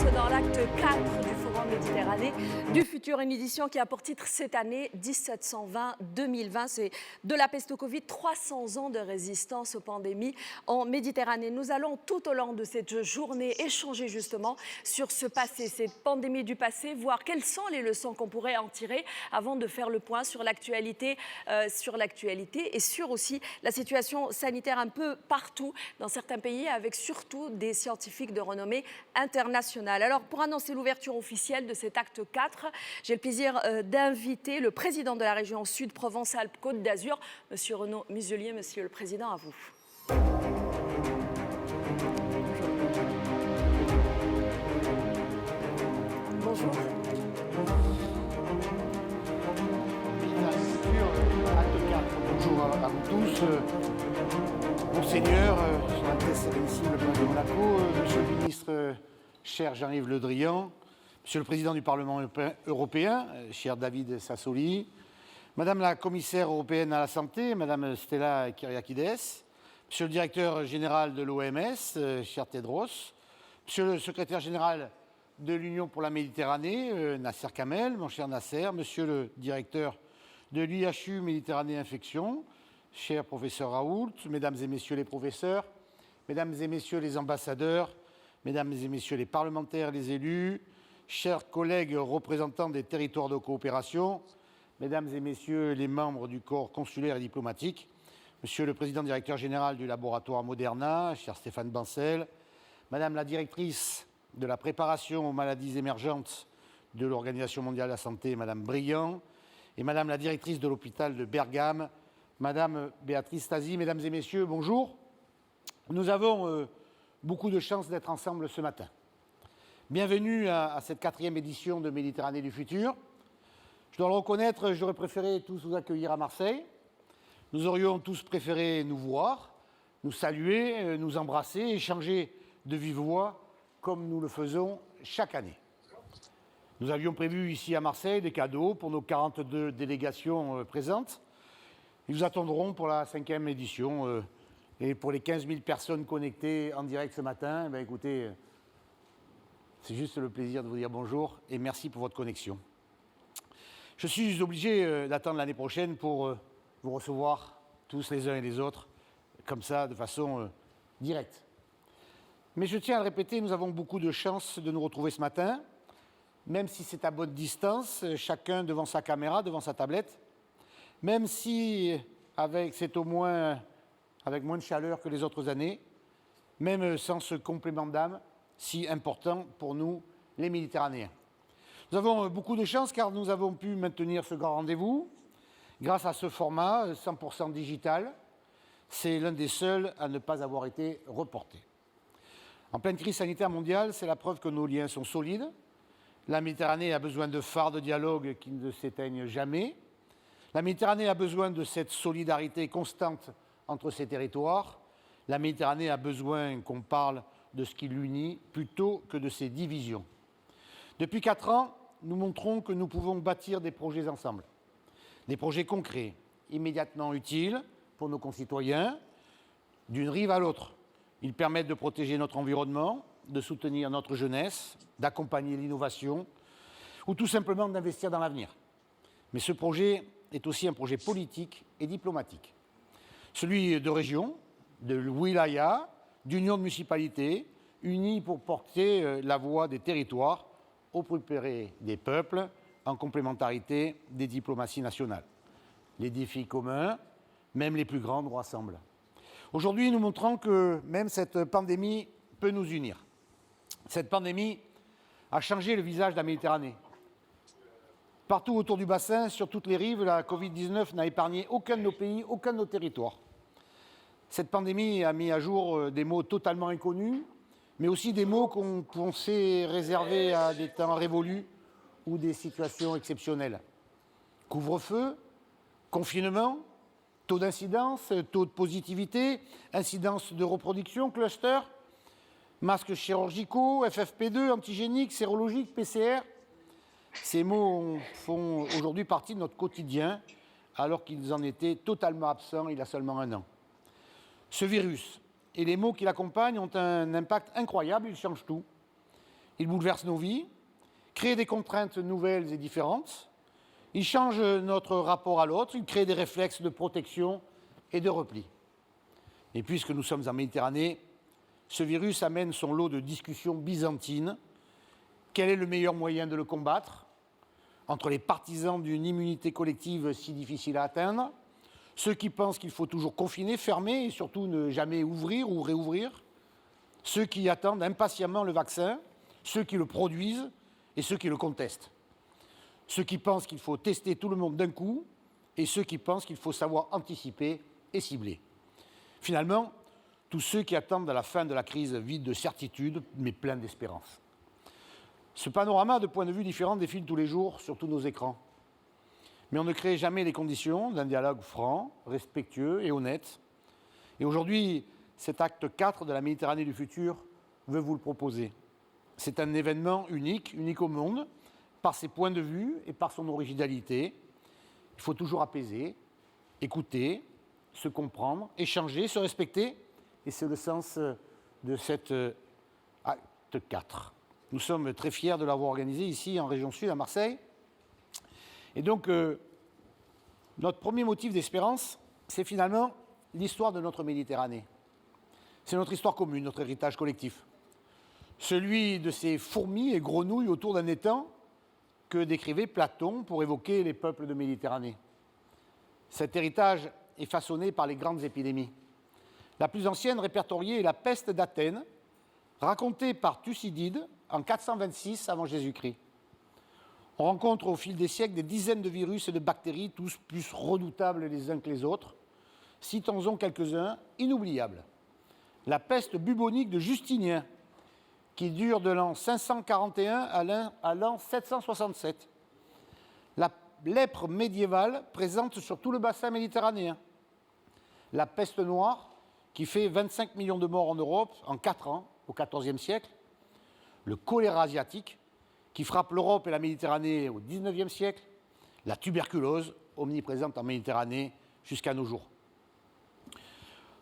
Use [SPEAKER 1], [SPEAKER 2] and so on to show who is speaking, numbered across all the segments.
[SPEAKER 1] tous dans l'acte 4 du Forum Méditerranée du futur, une édition qui a pour titre cette année 1720-2020. C'est de la peste au Covid, 300 ans de résistance aux pandémies en Méditerranée. Nous allons tout au long de cette journée échanger justement sur ce passé, cette pandémie du passé, voir quelles sont les leçons qu'on pourrait en tirer avant de faire le point sur l'actualité et sur aussi la situation sanitaire un peu partout dans certains pays, avec surtout des scientifiques de renommée internationale. Alors, pour annoncer l'ouverture officielle de cet acte 4, j'ai le plaisir d'inviter le président de la région Sud Provence-Alpes-Côte d'Azur, Monsieur Renaud Muselier. Monsieur le Président, à vous. Bonjour.
[SPEAKER 2] Bonjour à vous tous. Monseigneur, Son Altesse Sérénissime le Prince de Monaco, Monsieur le ministre, cher Jean-Yves Le Drian, Monsieur le Président du Parlement européen, cher David Sassoli, Madame la Commissaire européenne à la Santé, Madame Stella Kyriakides, Monsieur le Directeur général de l'OMS, cher Tedros, Monsieur le Secrétaire général de l'Union pour la Méditerranée, Nasser Kamel, mon cher Nasser, Monsieur le Directeur de l'IHU Méditerranée Infection, cher professeur Raoult, mesdames et messieurs les professeurs, mesdames et messieurs les ambassadeurs, mesdames et messieurs les parlementaires, les élus, chers collègues représentants des territoires de coopération, mesdames et messieurs les membres du corps consulaire et diplomatique, monsieur le président directeur général du laboratoire Moderna, cher Stéphane Bancel, madame la directrice de la préparation aux maladies émergentes de l'Organisation mondiale de la santé, madame Briand, et madame la directrice de l'hôpital de Bergame, madame Béatrice Stasi. Mesdames et messieurs, bonjour. Nous avons beaucoup de chance d'être ensemble ce matin. Bienvenue à cette 4e édition de Méditerranée du futur. Je dois le reconnaître, j'aurais préféré tous vous accueillir à Marseille. Nous aurions tous préféré nous voir, nous saluer, nous embrasser, échanger de vive voix, comme nous le faisons chaque année. Nous avions prévu ici à Marseille des cadeaux pour nos 42 délégations présentes. Ils vous attendront pour la 5e édition. Et pour les 15 000 personnes connectées en direct ce matin, ben écoutez, c'est juste le plaisir de vous dire bonjour et merci pour votre connexion. Je suis obligé d'attendre l'année prochaine pour vous recevoir tous les uns et les autres, comme ça, de façon directe. Mais je tiens à le répéter, nous avons beaucoup de chance de nous retrouver ce matin, même si c'est à bonne distance, chacun devant sa caméra, devant sa tablette, même si c'est au moins avec moins de chaleur que les autres années, même sans ce complément d'âme si important pour nous, les Méditerranéens. Nous avons beaucoup de chance car nous avons pu maintenir ce grand rendez-vous grâce à ce format 100% digital. C'est l'un des seuls à ne pas avoir été reporté. En pleine crise sanitaire mondiale, c'est la preuve que nos liens sont solides. La Méditerranée a besoin de phares de dialogue qui ne s'éteignent jamais. La Méditerranée a besoin de cette solidarité constante entre ses territoires. La Méditerranée a besoin qu'on parle de ce qui l'unit plutôt que de ses divisions. Depuis 4 ans, nous montrons que nous pouvons bâtir des projets ensemble. Des projets concrets, immédiatement utiles pour nos concitoyens, d'une rive à l'autre. Ils permettent de protéger notre environnement, de soutenir notre jeunesse, d'accompagner l'innovation ou tout simplement d'investir dans l'avenir. Mais ce projet est aussi un projet politique et diplomatique. Celui de région, de wilaya, d'union de municipalités, unis pour porter la voix des territoires au plus près des peuples, en complémentarité des diplomaties nationales. Les défis communs, même les plus grands, nous rassemblent. Aujourd'hui, nous montrons que même cette pandémie peut nous unir. Cette pandémie a changé le visage de la Méditerranée. Partout autour du bassin, sur toutes les rives, la Covid-19 n'a épargné aucun de nos pays, aucun de nos territoires. Cette pandémie a mis à jour des mots totalement inconnus, mais aussi des mots qu'on pensait réservés à des temps révolus ou des situations exceptionnelles. Couvre-feu, confinement, taux d'incidence, taux de positivité, incidence de reproduction, cluster, masques chirurgicaux, FFP2, antigéniques, sérologiques, PCR. Ces mots font aujourd'hui partie de notre quotidien, alors qu'ils en étaient totalement absents il y a seulement 1 an. Ce virus et les mots qui l'accompagnent ont un impact incroyable, ils changent tout. Il bouleverse nos vies, crée des contraintes nouvelles et différentes. Il change notre rapport à l'autre, il crée des réflexes de protection et de repli. Et puisque nous sommes en Méditerranée, ce virus amène son lot de discussions byzantines. Quel est le meilleur moyen de le combattre? Entre les partisans d'une immunité collective si difficile à atteindre, ceux qui pensent qu'il faut toujours confiner, fermer et surtout ne jamais ouvrir ou réouvrir, ceux qui attendent impatiemment le vaccin, ceux qui le produisent et ceux qui le contestent, ceux qui pensent qu'il faut tester tout le monde d'un coup et ceux qui pensent qu'il faut savoir anticiper et cibler. Finalement, tous ceux qui attendent la fin de la crise vide de certitude mais plein d'espérance. Ce panorama de points de vue différents défile tous les jours sur tous nos écrans. Mais on ne crée jamais les conditions d'un dialogue franc, respectueux et honnête. Et aujourd'hui, cet acte 4 de la Méditerranée du futur veut vous le proposer. C'est un événement unique au monde, par ses points de vue et par son originalité. Il faut toujours apaiser, écouter, se comprendre, échanger, se respecter. Et c'est le sens de cet acte 4. Nous sommes très fiers de l'avoir organisé ici en région Sud, à Marseille. Et donc, notre premier motif d'espérance, c'est finalement l'histoire de notre Méditerranée. C'est notre histoire commune, notre héritage collectif. Celui de ces fourmis et grenouilles autour d'un étang que décrivait Platon pour évoquer les peuples de Méditerranée. Cet héritage est façonné par les grandes épidémies. La plus ancienne répertoriée est la peste d'Athènes, racontée par Thucydide en 426 avant Jésus-Christ. On rencontre au fil des siècles des dizaines de virus et de bactéries, tous plus redoutables les uns que les autres. Citons-en quelques-uns inoubliables. La peste bubonique de Justinien, qui dure de l'an 541 à l'an 767. La lèpre médiévale présente sur tout le bassin méditerranéen. La peste noire, qui fait 25 millions de morts en Europe en 4 ans, au XIVe siècle. Le choléra asiatique, qui frappe l'Europe et la Méditerranée au XIXe siècle. La tuberculose, omniprésente en Méditerranée jusqu'à nos jours.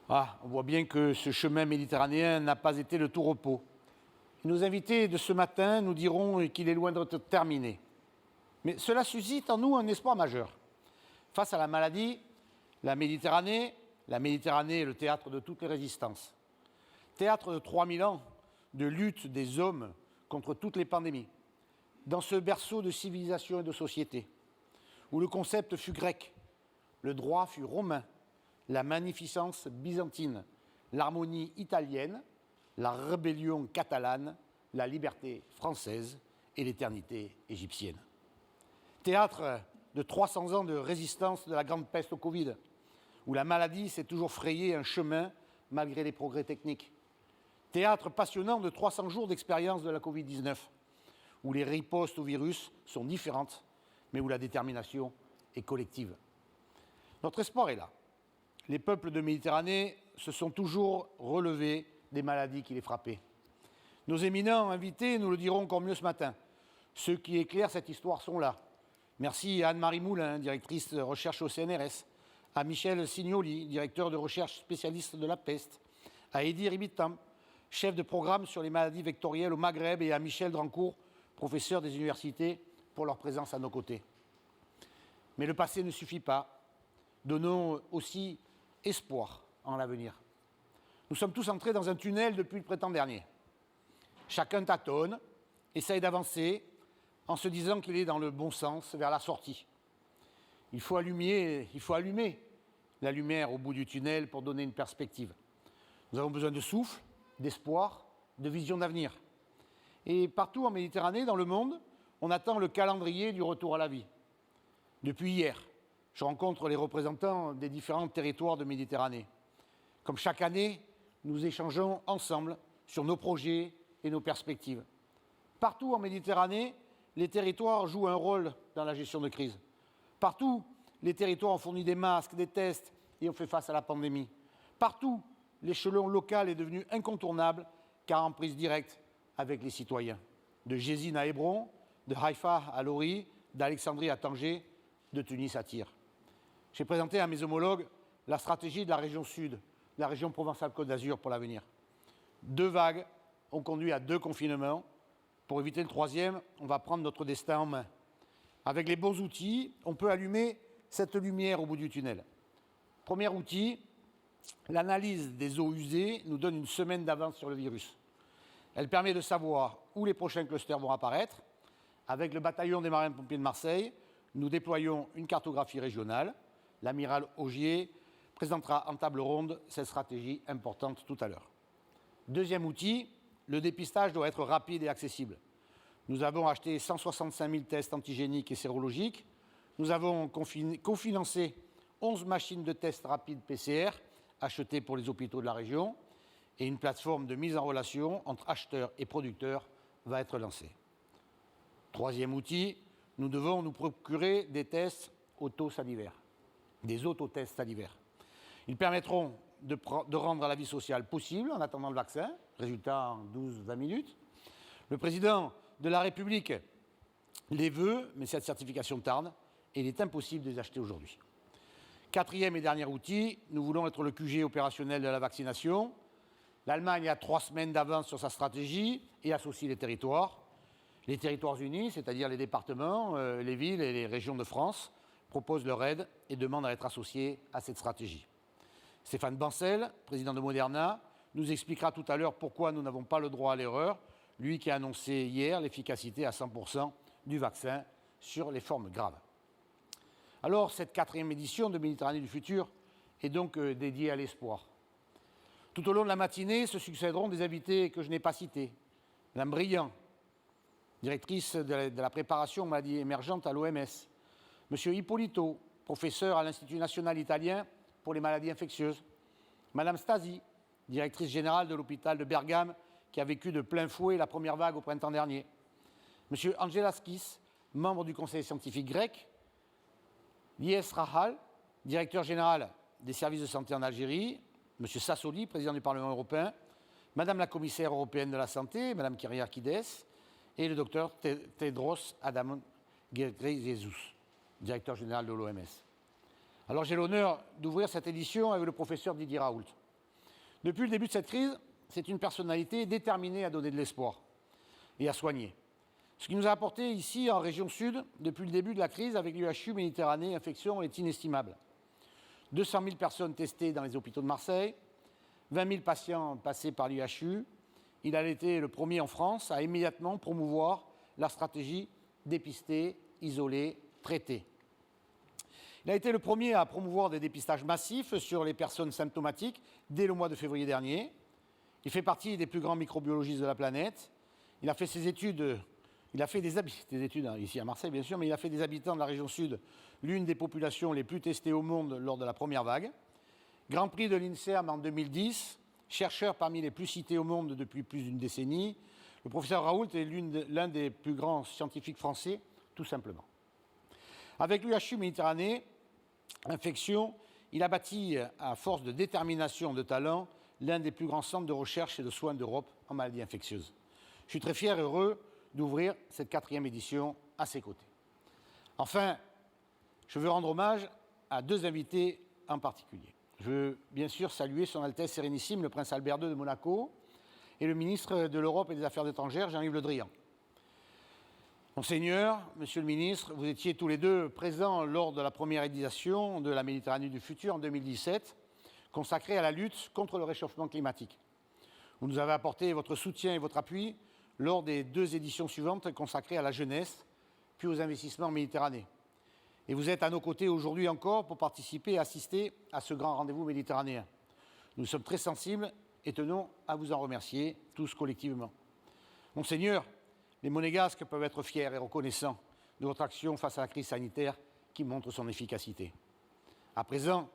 [SPEAKER 2] On voit bien que ce chemin méditerranéen n'a pas été de tout repos. Nos invités de ce matin nous diront qu'il est loin d'être terminé. Mais cela suscite en nous un espoir majeur. Face à la maladie, la Méditerranée est le théâtre de toutes les résistances. Théâtre de 3000 ans de lutte des hommes contre toutes les pandémies. Dans ce berceau de civilisation et de société, où le concept fut grec, le droit fut romain, la magnificence byzantine, l'harmonie italienne, la rébellion catalane, la liberté française et l'éternité égyptienne. Théâtre de 300 ans de résistance de la grande peste au Covid, où la maladie s'est toujours frayé un chemin malgré les progrès techniques. Théâtre passionnant de 300 jours d'expérience de la Covid-19, où les ripostes au virus sont différentes, mais où la détermination est collective. Notre espoir est là. Les peuples de Méditerranée se sont toujours relevés des maladies qui les frappaient. Nos éminents invités nous le diront encore mieux ce matin. Ceux qui éclairent cette histoire sont là. Merci à Anne-Marie Moulin, directrice de recherche au CNRS, à Michel Signoli, directeur de recherche spécialiste de la peste, à Eddy Ribitam, chef de programme sur les maladies vectorielles au Maghreb, et à Michel Drancourt, professeur des universités, pour leur présence à nos côtés. Mais le passé ne suffit pas. Donnons aussi espoir en l'avenir. Nous sommes tous entrés dans un tunnel depuis le printemps dernier. Chacun tâtonne, essaye d'avancer, en se disant qu'il est dans le bon sens, vers la sortie. Il faut allumer la lumière au bout du tunnel pour donner une perspective. Nous avons besoin de souffle, d'espoir, de vision d'avenir. Et partout en Méditerranée, dans le monde, on attend le calendrier du retour à la vie. Depuis hier, je rencontre les représentants des différents territoires de Méditerranée. Comme chaque année, nous échangeons ensemble sur nos projets et nos perspectives. Partout en Méditerranée, les territoires jouent un rôle dans la gestion de crise. Partout, les territoires ont fourni des masques, des tests et ont fait face à la pandémie. Partout, l'échelon local est devenu incontournable car en prise directe avec les citoyens. De Jésine à Hébron, de Haïfa à Lori, d'Alexandrie à Tanger, de Tunis à Tyr. J'ai présenté à mes homologues la stratégie de la région Sud, de la région Provence-Alpes-Côte d'Azur pour l'avenir. 2 vagues ont conduit à 2 confinements, Pour éviter le troisième, on va prendre notre destin en main. Avec les bons outils, on peut allumer cette lumière au bout du tunnel. Premier outil, l'analyse des eaux usées nous donne une semaine d'avance sur le virus. Elle permet de savoir où les prochains clusters vont apparaître. Avec le bataillon des marins-pompiers de Marseille, nous déployons une cartographie régionale. L'amiral Augier présentera en table ronde cette stratégie importante tout à l'heure. Deuxième outil, le dépistage doit être rapide et accessible. Nous avons acheté 165 000 tests antigéniques et sérologiques. Nous avons cofinancé 11 machines de tests rapides PCR achetées pour les hôpitaux de la région. Et une plateforme de mise en relation entre acheteurs et producteurs va être lancée. Troisième outil, nous devons nous procurer des tests autosalivaires, des autotests salivaires. Ils permettront de rendre la vie sociale possible en attendant le vaccin, résultat en 12-20 minutes. Le président de la République les veut, mais cette certification tarde et il est impossible de les acheter aujourd'hui. Quatrième et dernier outil, nous voulons être le QG opérationnel de la vaccination. L'Allemagne a 3 semaines d'avance sur sa stratégie et associe les territoires. Les territoires unis, c'est-à-dire les départements, les villes et les régions de France, proposent leur aide et demandent à être associés à cette stratégie. Stéphane Bancel, président de Moderna, nous expliquera tout à l'heure pourquoi nous n'avons pas le droit à l'erreur, lui qui a annoncé hier l'efficacité à 100% du vaccin sur les formes graves. Alors, cette 4e édition de Méditerranée du futur est donc dédiée à l'espoir. Tout au long de la matinée se succéderont des invités que je n'ai pas cités. Madame Briand, directrice de la préparation aux maladies émergentes à l'OMS. Monsieur Ippolito, professeur à l'Institut national italien pour les maladies infectieuses. Madame Stasi, directrice générale de l'hôpital de Bergame, qui a vécu de plein fouet la première vague au printemps dernier. Monsieur Angelaskis, membre du conseil scientifique grec. Lies Rahal, directeur général des services de santé en Algérie. Monsieur Sassoli, président du Parlement européen. Madame la commissaire européenne de la santé, Madame Kyriakides. Et le docteur Tedros Adhanom Ghebreyesus, directeur général de l'OMS. Alors j'ai l'honneur d'ouvrir cette édition avec le professeur Didier Raoult. Depuis le début de cette crise, c'est une personnalité déterminée à donner de l'espoir et à soigner. Ce qu'il nous a apporté ici, en région sud, depuis le début de la crise, avec l'UHU Méditerranée Infection, est inestimable. 200 000 personnes testées dans les hôpitaux de Marseille, 20 000 patients passés par l'UHU. Il a été le premier en France à immédiatement promouvoir la stratégie dépister, isoler, traiter. Il a été le premier à promouvoir des dépistages massifs sur les personnes symptomatiques dès le mois de février dernier. Il fait partie des plus grands microbiologistes de la planète. Il a fait ses études, des études ici à Marseille bien sûr, mais il a fait des habitants de la région sud l'une des populations les plus testées au monde lors de la première vague. Grand prix de l'INSERM en 2010, chercheur parmi les plus cités au monde depuis plus d'une décennie, le professeur Raoult est l'un des plus grands scientifiques français, tout simplement. Avec l'UHU Méditerranée Infection, il a bâti, à force de détermination, de talent, l'un des plus grands centres de recherche et de soins d'Europe en maladies infectieuses. Je suis très fier et heureux d'ouvrir cette 4e édition à ses côtés. Enfin, je veux rendre hommage à 2 invités en particulier. Je veux bien sûr saluer Son Altesse Sérénissime, le Prince Albert II de Monaco, et le ministre de l'Europe et des Affaires étrangères, Jean-Yves Le Drian. Monseigneur, Monsieur le ministre, vous étiez tous les deux présents lors de la première édition de la Méditerranée du futur en 2017, consacrée à la lutte contre le réchauffement climatique. Vous nous avez apporté votre soutien et votre appui lors des 2 éditions suivantes consacrées à la jeunesse, puis aux investissements en Méditerranée. Et vous êtes à nos côtés aujourd'hui encore pour participer et assister à ce grand rendez-vous méditerranéen. Nous sommes très sensibles et tenons à vous en remercier, tous collectivement. Monseigneur, les Monégasques peuvent être fiers et reconnaissants de votre action face à la crise sanitaire qui montre son efficacité. À présent,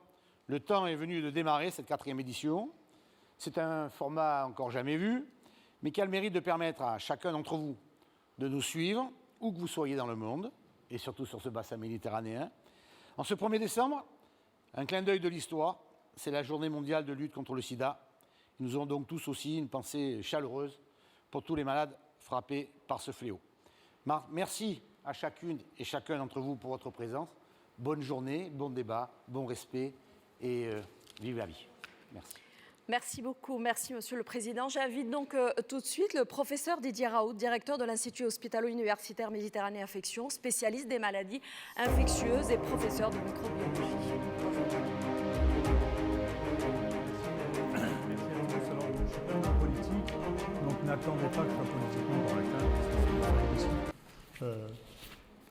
[SPEAKER 2] le temps est venu de démarrer cette 4e édition. C'est un format encore jamais vu, mais qui a le mérite de permettre à chacun d'entre vous de nous suivre, où que vous soyez dans le monde, et surtout sur ce bassin méditerranéen. En ce 1er décembre, un clin d'œil de l'histoire, c'est la journée mondiale de lutte contre le sida. Nous avons donc tous aussi une pensée chaleureuse pour tous les malades frappés par ce fléau. Merci à chacune et chacun d'entre vous pour votre présence. Bonne journée, bon débat, bon respect et vive la vie. Merci.
[SPEAKER 1] Merci beaucoup, merci Monsieur le Président. J'invite donc tout de suite le professeur Didier Raoult, directeur de l'Institut hospitalo-universitaire Méditerranée Infection, spécialiste des maladies infectieuses et professeur de microbiologie.
[SPEAKER 3] Merci à tous. Alors, je ne suis pas un politique, donc n'attendez pas que je sois politiquement correct, parce que c'est possible.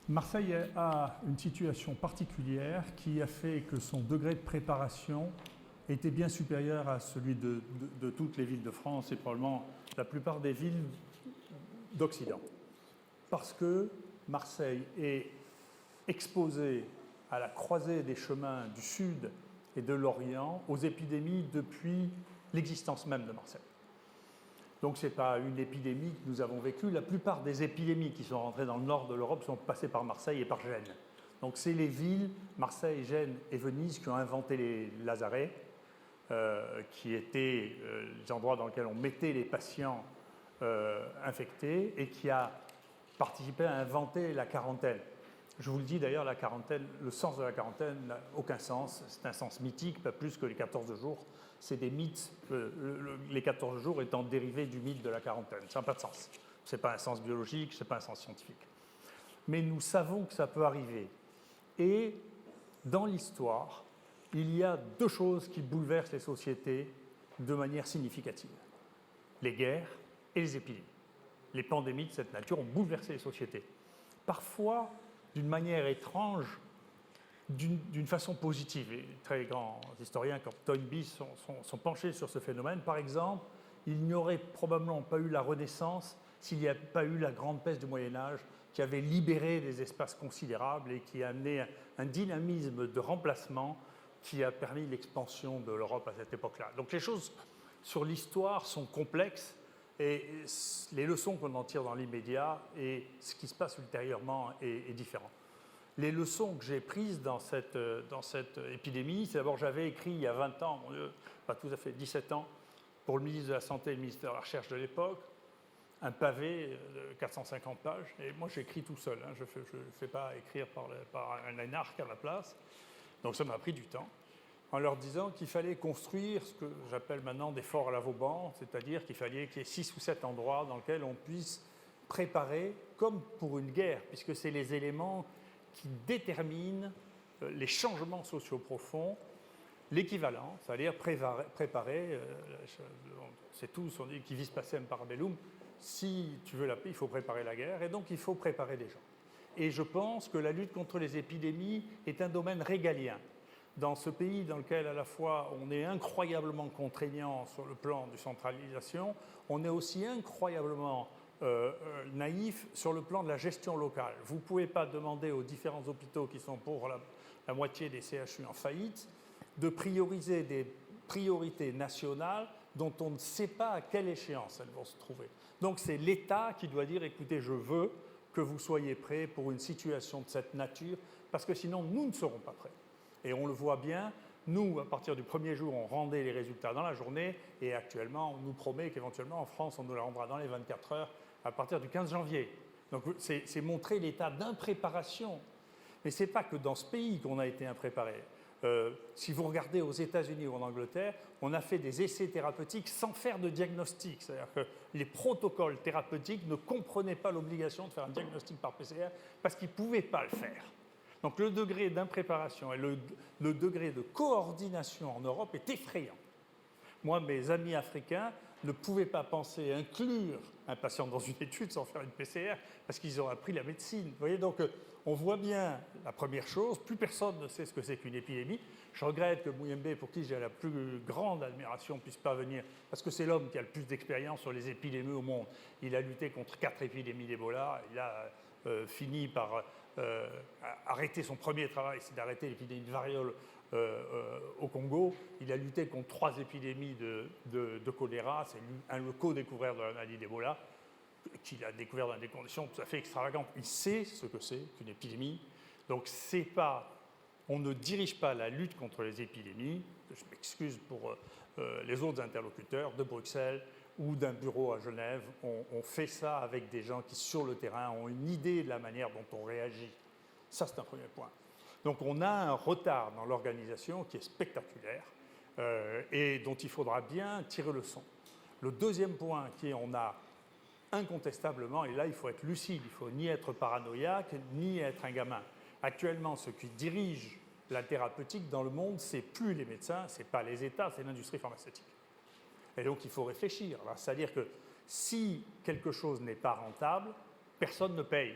[SPEAKER 3] Marseille a une situation particulière qui a fait que son degré de préparation était bien supérieur à celui de toutes les villes de France et probablement la plupart des villes d'Occident. Parce que Marseille est exposée à la croisée des chemins du Sud et de l'Orient aux épidémies depuis l'existence même de Marseille. Donc ce n'est pas une épidémie que nous avons vécue. La plupart des épidémies qui sont rentrées dans le nord de l'Europe sont passées par Marseille et par Gênes. Donc c'est les villes, Marseille, Gênes et Venise, qui ont inventé les lazarets, qui étaient les endroits dans lesquels on mettait les patients infectés et qui a participé à inventer la quarantaine. Je vous le dis d'ailleurs, la quarantaine, le sens de la quarantaine n'a aucun sens. C'est un sens mythique, pas plus que les 14 jours. C'est des mythes, les 14 jours étant dérivés du mythe de la quarantaine. Ça n'a pas de sens. Ce n'est pas un sens biologique, ce n'est pas un sens scientifique. Mais nous savons que ça peut arriver. Et dans l'histoire, il y a deux choses qui bouleversent les sociétés de manière significative. Les guerres et les épidémies. Les pandémies de cette nature ont bouleversé les sociétés. Parfois, d'une manière étrange, d'une façon positive. Les très grands historiens comme Toynbee sont penchés sur ce phénomène. Par exemple, il n'y aurait probablement pas eu la Renaissance s'il n'y avait pas eu la grande peste du Moyen-Âge qui avait libéré des espaces considérables et qui a amené un dynamisme de remplacement qui a permis l'expansion de l'Europe à cette époque-là. Donc les choses sur l'histoire sont complexes et les leçons qu'on en tire dans l'immédiat et ce qui se passe ultérieurement est différent. Les leçons que j'ai prises dans cette épidémie, c'est d'abord j'avais écrit il y a 20 ans, pas tout à fait, 17 ans, pour le ministre de la Santé et le ministère de la Recherche de l'époque, un pavé de 450 pages. Et moi, j'écris tout seul. Hein, je ne fais pas écrire par un énarque à la place. Donc ça m'a pris du temps. En leur disant qu'il fallait construire ce que j'appelle maintenant des forts à la Vauban, c'est-à-dire qu'il fallait qu'il y ait 6 ou 7 endroits dans lesquels on puisse préparer, comme pour une guerre, puisque c'est les éléments qui déterminent les changements sociaux profonds, l'équivalent, c'est-à-dire préparer, c'est tous, on dit qui vis pacem parabellum, si tu veux la paix, il faut préparer la guerre, et donc il faut préparer les gens. Et je pense que la lutte contre les épidémies est un domaine régalien. Dans ce pays dans lequel à la fois on est incroyablement contraignant sur le plan de centralisation, on est aussi incroyablement naïf sur le plan de la gestion locale. Vous ne pouvez pas demander aux différents hôpitaux qui sont pour la moitié des CHU en faillite de prioriser des priorités nationales dont on ne sait pas à quelle échéance elles vont se trouver. Donc c'est l'État qui doit dire, écoutez, je veux que vous soyez prêts pour une situation de cette nature, parce que sinon nous ne serons pas prêts. Et on le voit bien, nous, à partir du premier jour, on rendait les résultats dans la journée, et actuellement, on nous promet qu'éventuellement, en France, on nous la rendra dans les 24 heures à partir du 15 janvier. Donc c'est montrer l'état d'impréparation. Mais ce n'est pas que dans ce pays qu'on a été impréparé. Si vous regardez aux États-Unis ou en Angleterre, on a fait des essais thérapeutiques sans faire de diagnostic. C'est-à-dire que les protocoles thérapeutiques ne comprenaient pas l'obligation de faire un diagnostic par PCR parce qu'ils ne pouvaient pas le faire. Donc le degré d'impréparation et le degré de coordination en Europe est effrayant. Moi, mes amis africains ne pouvaient pas penser inclure un patient dans une étude sans faire une PCR parce qu'ils ont appris la médecine. Vous voyez, donc on voit bien la première chose, plus personne ne sait ce que c'est qu'une épidémie. Je regrette que Mouyembe, pour qui j'ai la plus grande admiration, ne puisse pas venir, parce que c'est l'homme qui a le plus d'expérience sur les épidémies au monde. Il a lutté contre 4 épidémies d'Ebola, il a fini par arrêter son premier travail, c'est d'arrêter l'épidémie de variole au Congo. Il a lutté contre 3 épidémies de choléra, c'est le co-découvreur de la maladie d'Ebola, qu'il a découvert dans des conditions tout à fait extravagantes. Il sait ce que c'est qu'une épidémie. Donc on ne dirige pas la lutte contre les épidémies, je m'excuse pour les autres interlocuteurs de Bruxelles ou d'un bureau à Genève. On fait ça avec des gens qui, sur le terrain, ont une idée de la manière dont on réagit. Ça, c'est un premier point. Donc on a un retard dans l'organisation qui est spectaculaire. et dont il faudra bien tirer le son. Le deuxième point qui est, on a incontestablement, et là il faut être lucide, il ne faut ni être paranoïaque, ni être un gamin. Actuellement, ce qui dirige la thérapeutique dans le monde, ce n'est plus les médecins, ce n'est pas les États, c'est l'industrie pharmaceutique. Et donc il faut réfléchir. C'est-à-dire que si quelque chose n'est pas rentable, personne ne paye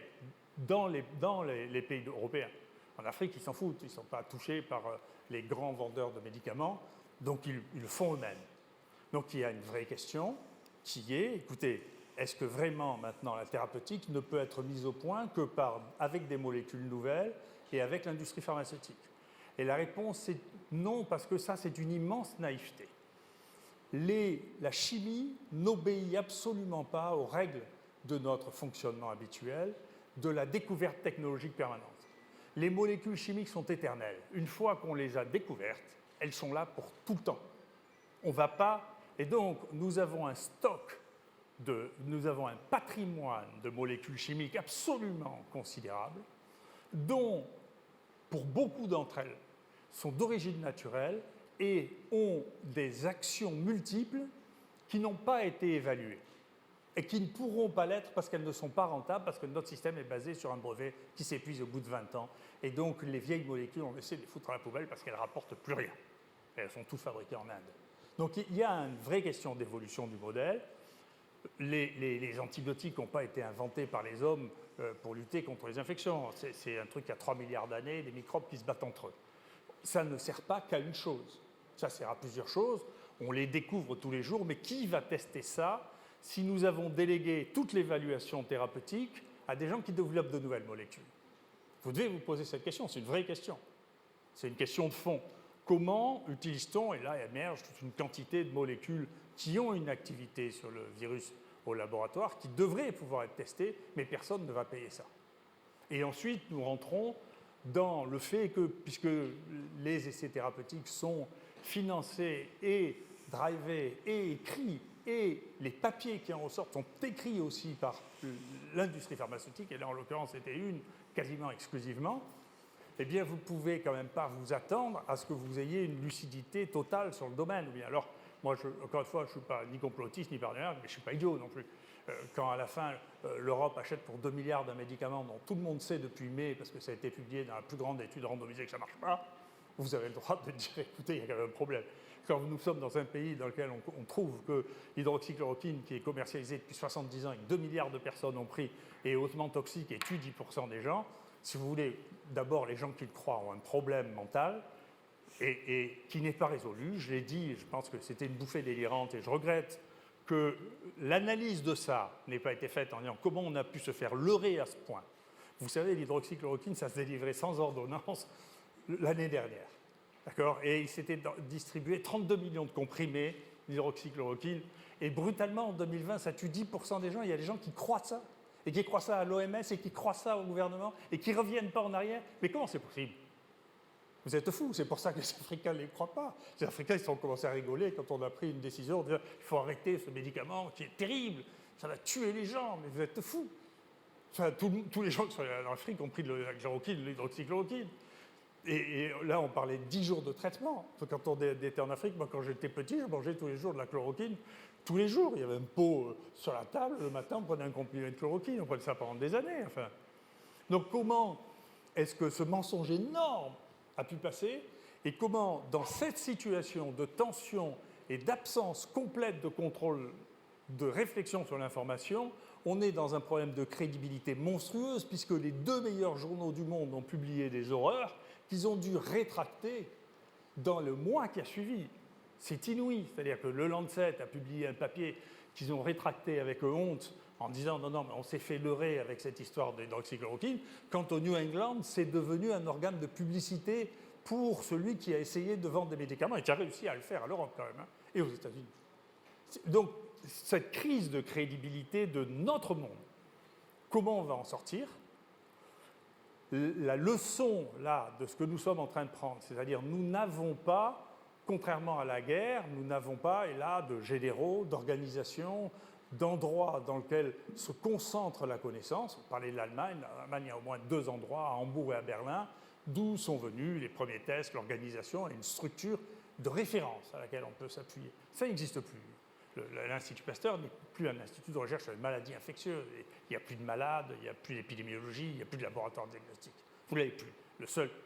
[SPEAKER 3] dans les pays européens. En Afrique, ils s'en foutent, ils ne sont pas touchés par les grands vendeurs de médicaments, donc ils le font eux-mêmes. Donc il y a une vraie question qui est, écoutez, est-ce que vraiment maintenant la thérapeutique ne peut être mise au point que avec des molécules nouvelles et avec l'industrie pharmaceutique? Et la réponse est non, parce que ça c'est une immense naïveté. La chimie n'obéit absolument pas aux règles de notre fonctionnement habituel, de la découverte technologique permanente. Les molécules chimiques sont éternelles. Une fois qu'on les a découvertes, elles sont là pour tout le temps. On ne va pas... Et donc, nous avons un stock, nous avons un patrimoine de molécules chimiques absolument considérable, dont, pour beaucoup d'entre elles, sont d'origine naturelle et ont des actions multiples qui n'ont pas été évaluées et qui ne pourront pas l'être parce qu'elles ne sont pas rentables, parce que notre système est basé sur un brevet qui s'épuise au bout de 20 ans. Et donc, les vieilles molécules, on essaie de les foutre à la poubelle parce qu'elles ne rapportent plus rien. Et elles sont toutes fabriquées en Inde. Donc, il y a une vraie question d'évolution du modèle. Les antibiotiques n'ont pas été inventés par les hommes pour lutter contre les infections. C'est un truc qui a 3 milliards d'années, des microbes qui se battent entre eux. Ça ne sert pas qu'à une chose. Ça sert à plusieurs choses. On les découvre tous les jours, mais qui va tester ça si nous avons délégué toute l'évaluation thérapeutique à des gens qui développent de nouvelles molécules? Vous devez vous poser cette question, c'est une vraie question. C'est une question de fond. Comment utilise-t-on, et là émerge toute une quantité de molécules qui ont une activité sur le virus au laboratoire, qui devraient pouvoir être testées, mais personne ne va payer ça. Et ensuite, nous rentrons dans le fait que, puisque les essais thérapeutiques sont financés et drivés et écrits, et les papiers qui en ressortent sont écrits aussi par l'industrie pharmaceutique, et là en l'occurrence c'était une quasiment exclusivement, eh bien vous ne pouvez quand même pas vous attendre à ce que vous ayez une lucidité totale sur le domaine. Ou bien alors, moi, encore une fois, je ne suis pas ni complotiste ni paranoïaque, mais je ne suis pas idiot non plus. Quand à la fin, l'Europe achète pour 2 milliards d'un médicament dont tout le monde sait depuis mai, parce que ça a été publié dans la plus grande étude randomisée que ça ne marche pas, vous avez le droit de dire, écoutez, il y a quand même un problème. Quand nous sommes dans un pays dans lequel on trouve que l'hydroxychloroquine, qui est commercialisée depuis 70 ans et que 2 milliards de personnes ont pris, est hautement toxique et tue 10% des gens, si vous voulez, d'abord, les gens qui le croient ont un problème mental et qui n'est pas résolu. Je l'ai dit, je pense que c'était une bouffée délirante et je regrette que l'analyse de ça n'ait pas été faite en disant comment on a pu se faire leurrer à ce point. Vous savez, l'hydroxychloroquine, ça se délivrait sans ordonnance l'année dernière. D'accord ? Et il s'était distribué 32 millions de comprimés d'hydroxychloroquine. Et brutalement, en 2020, ça tue 10% des gens. Il y a des gens qui croient ça. Et qui croient ça à l'OMS, et qui croient ça au gouvernement, et qui ne reviennent pas en arrière. Mais comment c'est possible? Vous êtes fous, c'est pour ça que les Africains ne les croient pas. Les Africains, ils ont commencé à rigoler quand on a pris une décision de dire il faut arrêter ce médicament qui est terrible, ça va tuer les gens, mais vous êtes fous. Enfin, tous les gens qui sont en Afrique ont pris de la chloroquine, de l'hydroxychloroquine. Et là, on parlait de 10 jours de traitement. Quand on était en Afrique, moi, quand j'étais petit, je mangeais tous les jours de la chloroquine. Tous les jours, il y avait un pot sur la table. Le matin, on prenait un comprimé de chloroquine. On prenait ça pendant des années. Enfin. Donc, comment est-ce que ce mensonge énorme a pu passer? Et comment, dans cette situation de tension et d'absence complète de contrôle, de réflexion sur l'information, on est dans un problème de crédibilité monstrueuse, puisque les 2 meilleurs journaux du monde ont publié des horreurs qu'ils ont dû rétracter dans le mois qui a suivi. C'est inouï. C'est-à-dire que le Lancet a publié un papier qu'ils ont rétracté avec honte en disant non, mais on s'est fait leurrer avec cette histoire d'hydroxychloroquine. Quant au New England, c'est devenu un organe de publicité pour celui qui a essayé de vendre des médicaments et qui a réussi à le faire à l'Europe quand même, hein, et aux États-Unis. Donc, cette crise de crédibilité de notre monde, comment on va en sortir? La leçon là de ce que nous sommes en train de prendre, c'est-à-dire nous n'avons pas, contrairement à la guerre, nous n'avons pas, et là, de généraux, d'organisations, d'endroits dans lesquels se concentre la connaissance. On parlait de l'Allemagne. En Allemagne, il y a au moins 2 endroits, à Hambourg et à Berlin, d'où sont venus les premiers tests, l'organisation et une structure de référence à laquelle on peut s'appuyer. Ça n'existe plus. L'Institut Pasteur n'est plus un institut de recherche sur les maladies infectieuses. Il n'y a plus de malades, il n'y a plus d'épidémiologie, il n'y a plus de laboratoire de diagnostic. Vous ne l'avez plus.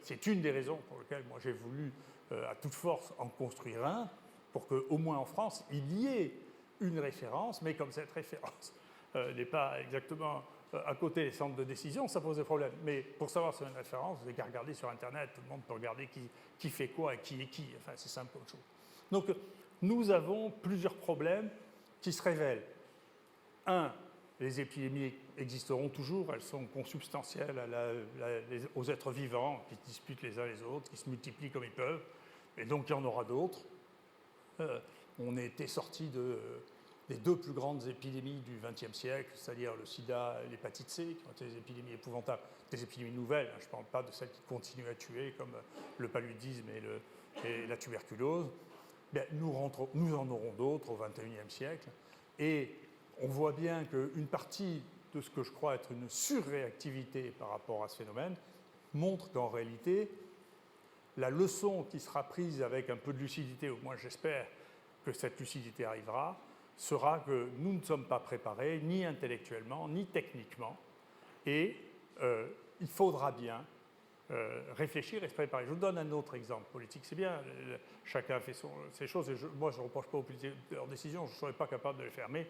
[SPEAKER 3] C'est une des raisons pour lesquelles moi j'ai voulu à toute force en construire un, pour qu'au moins en France, il y ait une référence, mais comme cette référence n'est pas exactement à côté des centres de décision, ça pose des problèmes. Mais pour savoir si c'est une référence, vous n'avez qu'à regarder sur Internet, tout le monde peut regarder qui fait quoi et qui est qui. Enfin, c'est simple comme chose. Donc, nous avons plusieurs problèmes qui se révèlent. Un, les épidémies existeront toujours, elles sont consubstantielles aux êtres vivants qui se disputent les uns les autres, qui se multiplient comme ils peuvent, et donc il y en aura d'autres. On était sorti des deux plus grandes épidémies du XXe siècle, c'est-à-dire le sida et l'hépatite C, qui ont été des épidémies épouvantables, des épidémies nouvelles, je ne parle pas de celles qui continuent à tuer, comme le paludisme et la tuberculose. Bien, nous en aurons d'autres au XXIe siècle, et on voit bien qu'une partie de ce que je crois être une surréactivité par rapport à ce phénomène montre qu'en réalité, la leçon qui sera prise avec un peu de lucidité, au moins j'espère que cette lucidité arrivera, sera que nous ne sommes pas préparés, ni intellectuellement, ni techniquement, et il faudra bien réfléchir et se préparer. Je vous donne un autre exemple politique. C'est bien, chacun fait ses choses, et moi je ne reproche pas aux politiques de leurs décisions, je ne serais pas capable de les faire, mais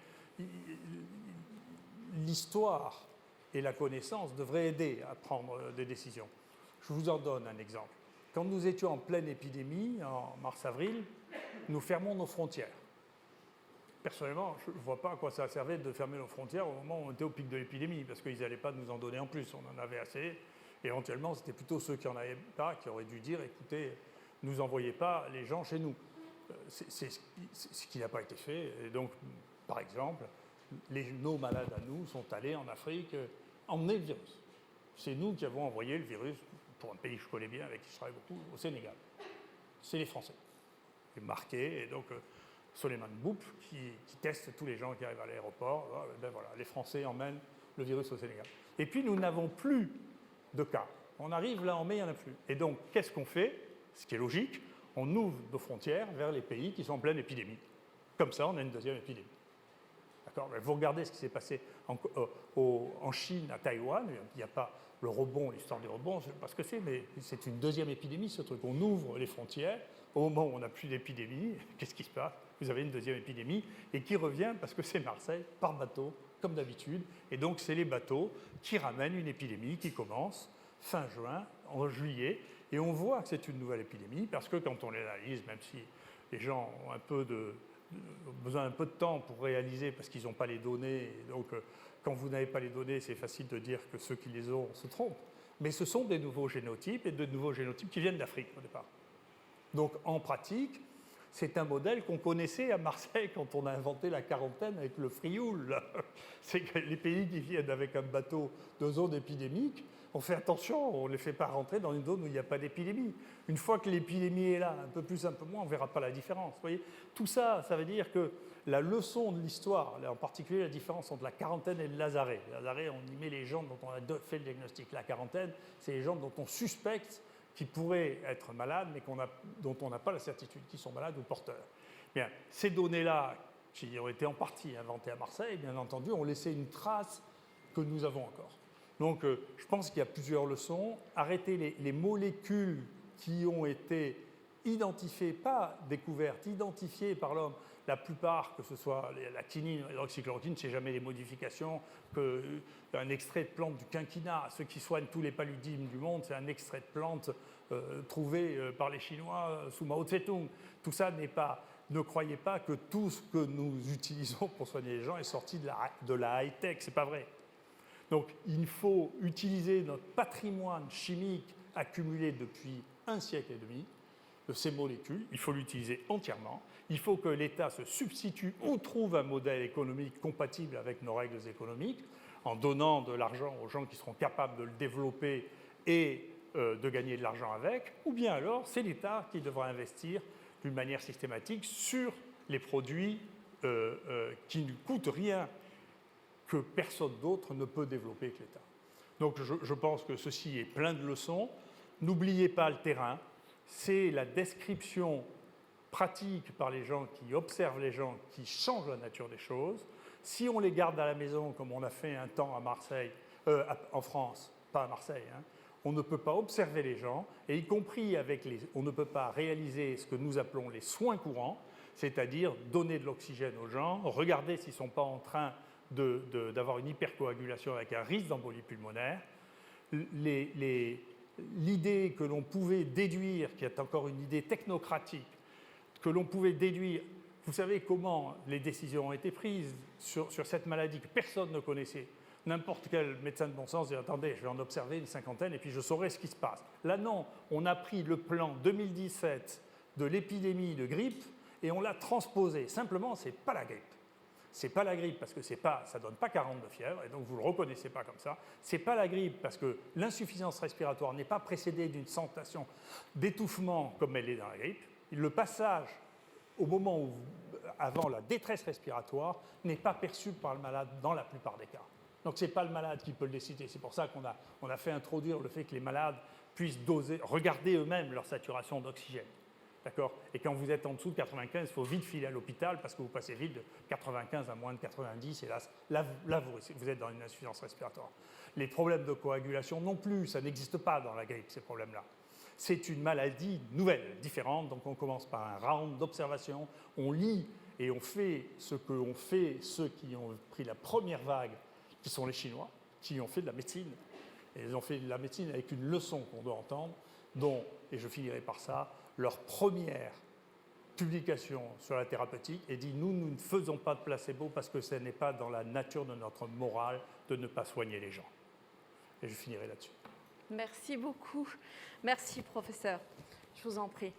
[SPEAKER 3] l'histoire et la connaissance devraient aider à prendre des décisions. Je vous en donne un exemple. Quand nous étions en pleine épidémie, en mars-avril, nous fermons nos frontières. Personnellement, je ne vois pas à quoi ça servait de fermer nos frontières au moment où on était au pic de l'épidémie, parce qu'ils n'allaient pas nous en donner en plus, on en avait assez. Éventuellement, c'était plutôt ceux qui n'en avaient pas qui auraient dû dire, écoutez, ne nous envoyez pas les gens chez nous. C'est ce qui n'a pas été fait. Et donc, par exemple, nos malades à nous sont allés en Afrique emmener le virus. C'est nous qui avons envoyé le virus, pour un pays que je connais bien, avec qui je travaille beaucoup, au Sénégal. C'est les Français. C'est marqué, et donc Souleymane Mboup, qui teste tous les gens qui arrivent à l'aéroport, ben voilà, les Français emmènent le virus au Sénégal. Et puis nous n'avons plus de cas. On arrive là en mai, il n'y en a plus. Et donc, qu'est-ce qu'on fait? Ce qui est logique, on ouvre nos frontières vers les pays qui sont en pleine épidémie. Comme ça, on a une deuxième épidémie. D'accord? Vous regardez ce qui s'est passé en Chine, à Taïwan, il n'y a pas le rebond, l'histoire du rebond, je ne sais pas ce que c'est, mais c'est une deuxième épidémie, ce truc. On ouvre les frontières, au moment où on n'a plus d'épidémie, qu'est-ce qui se passe? Vous avez une deuxième épidémie, et qui revient parce que c'est Marseille, par bateau, comme d'habitude, et donc c'est les bateaux qui ramènent une épidémie qui commence fin juin, en juillet, et on voit que c'est une nouvelle épidémie, parce que quand on l'analyse, même si les gens ont besoin d'un peu de temps pour réaliser, parce qu'ils n'ont pas les données, et donc quand vous n'avez pas les données, c'est facile de dire que ceux qui les ont se trompent, mais ce sont des nouveaux génotypes, et de nouveaux génotypes qui viennent d'Afrique au départ. Donc en pratique, c'est un modèle qu'on connaissait à Marseille quand on a inventé la quarantaine avec le Frioul. C'est que les pays qui viennent avec un bateau de zone épidémique, on fait attention, on ne les fait pas rentrer dans une zone où il n'y a pas d'épidémie. Une fois que l'épidémie est là, un peu plus, un peu moins, on ne verra pas la différence. Vous voyez, tout ça, ça veut dire que la leçon de l'histoire, en particulier la différence entre la quarantaine et le lazaret. Le lazaret, on y met les gens dont on a fait le diagnostic. La quarantaine, c'est les gens dont on suspecte qui pourraient être malades, mais dont on n'a pas la certitude qu'ils sont malades ou porteurs. Bien, ces données-là, qui ont été en partie inventées à Marseille, bien entendu, ont laissé une trace que nous avons encore. Donc, je pense qu'il y a plusieurs leçons. Arrêter les molécules qui ont été identifiées, pas découvertes, identifiées par l'homme. La plupart, que ce soit la quinine, l'hydroxychloroquine, c'est jamais des modifications, qu'un extrait de plante du quinquina, ceux qui soignent tous les paludismes du monde, c'est un extrait de plante trouvé par les Chinois sous Mao Tse-tung. Tout ça n'est pas... Ne croyez pas que tout ce que nous utilisons pour soigner les gens est sorti de la high-tech, c'est pas vrai. Donc il faut utiliser notre patrimoine chimique accumulé depuis 1 siècle et demi, de ces molécules, il faut l'utiliser entièrement. Il faut que l'État se substitue ou trouve un modèle économique compatible avec nos règles économiques, en donnant de l'argent aux gens qui seront capables de le développer et de gagner de l'argent avec, ou bien alors c'est l'État qui devra investir d'une manière systématique sur les produits qui ne coûtent rien, que personne d'autre ne peut développer que l'État. Donc je pense que ceci est plein de leçons. N'oubliez pas le terrain. C'est la description pratique par les gens qui observent les gens, qui changent la nature des choses. Si on les garde à la maison, comme on a fait un temps à Marseille, en France, pas à Marseille, hein, on ne peut pas observer les gens, et y compris on ne peut pas réaliser ce que nous appelons les soins courants, c'est-à-dire donner de l'oxygène aux gens, regarder s'ils ne sont pas en train d'avoir une hypercoagulation avec un risque d'embolie pulmonaire. L'idée que l'on pouvait déduire, qui est encore une idée technocratique, que l'on pouvait déduire, vous savez comment les décisions ont été prises sur cette maladie que personne ne connaissait. N'importe quel médecin de bon sens dit « Attendez, je vais en observer une cinquantaine et puis je saurai ce qui se passe ». Là, non, on a pris le plan 2017 de l'épidémie de grippe et on l'a transposé. Simplement, ce n'est pas la grippe. Ce n'est pas la grippe parce que ça ne donne pas 40 de fièvre, et donc vous ne le reconnaissez pas comme ça. Ce n'est pas la grippe parce que l'insuffisance respiratoire n'est pas précédée d'une sensation d'étouffement comme elle est dans la grippe. Le passage au moment où, avant la détresse respiratoire, n'est pas perçu par le malade dans la plupart des cas. Donc ce n'est pas le malade qui peut le décider. C'est pour ça qu'on a fait introduire le fait que les malades puissent regarder eux-mêmes leur saturation d'oxygène. D'accord ? Et quand vous êtes en dessous de 95, il faut vite filer à l'hôpital parce que vous passez vite de 95 à moins de 90 et là vous êtes dans une insuffisance respiratoire. Les problèmes de coagulation non plus, ça n'existe pas dans la grippe, ces problèmes-là. C'est une maladie nouvelle, différente, donc on commence par un round d'observation, on lit et on fait ce qu'ont fait ceux qui ont pris la première vague, qui sont les Chinois, qui ont fait de la médecine. Et ils ont fait de la médecine avec une leçon qu'on doit entendre, dont, et je finirai par ça, leur première publication sur la thérapeutique et dit « Nous ne faisons pas de placebo parce que ce n'est pas dans la nature de notre morale de ne pas soigner les gens. » Et je finirai là-dessus.
[SPEAKER 1] Merci beaucoup. Merci, professeur. Je vous en prie.